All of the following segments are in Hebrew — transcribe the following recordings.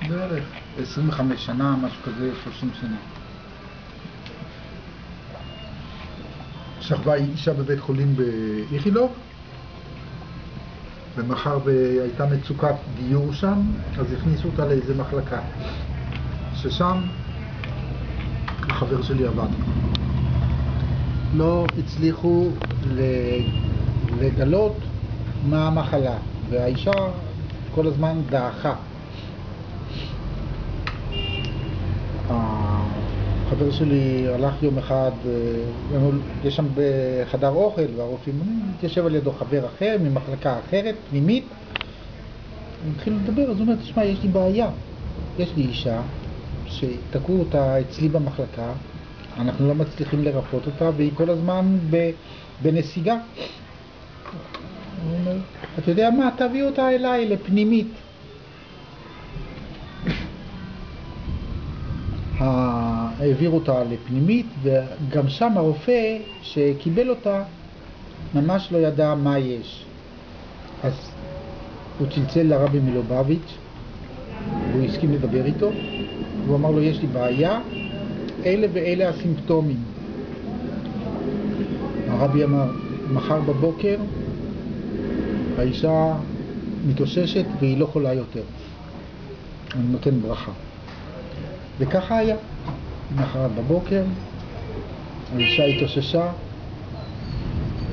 בערך 25 שנה, משהו כזה, 30 שנה. שכבה אישה בבית חולים באיכילוב, ומאחר והייתה מצוקת דיור שם, אז הכניסו אותה לאיזה מחלקה, ששם החבר שלי עבד. לא הצליחו לגלות מה המחלה, והאישה כל הזמן דעכה. החבר שלי הלך יום אחד, יש שם בחדר אוכל, והרופאים התיישב על ידו חבר אחר ממחלקה אחרת, פנימית. הם התחילו לדבר, אז הוא אומר, תשמע, יש לי בעיה. יש לי אישה שתקעו אותה אצלי במחלקה, אנחנו לא מצליחים לרפות אותה, והיא כל הזמן בנסיגה. הוא אומר, אתה יודע מה, תביא אותה אליי לפנימית. העביר אותה לפנימית, וגם שם הרופא שקיבל אותה ממש לא ידע מה יש. אז הוא צלצל לרבי מלובביץ' והוא הסכים לדבר איתו, והוא אמר לו, יש לי בעיה, אלה ואלה הסימפטומים. הרבי אמר, מחר בבוקר האישה מתאוששת והיא לא חולה יותר. אני נותן ברכה. וככה היה. מחר בבוקר האישה התאוששה,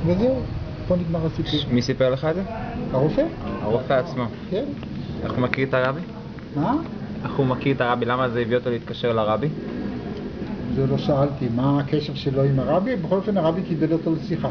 וזהו, פה נגמר הסיפור. מי סיפר לך את זה? הרופא? הרופא עצמו. כן. איך הוא מכיר את הרבי? מה? איך הוא מכיר את הרבי? למה זה הביא אותו להתקשר לרבי? זה לא שאלתי, מה הקשר שלו עם הרבי? בכל אופן הרבי קיבל אותו לשיחה.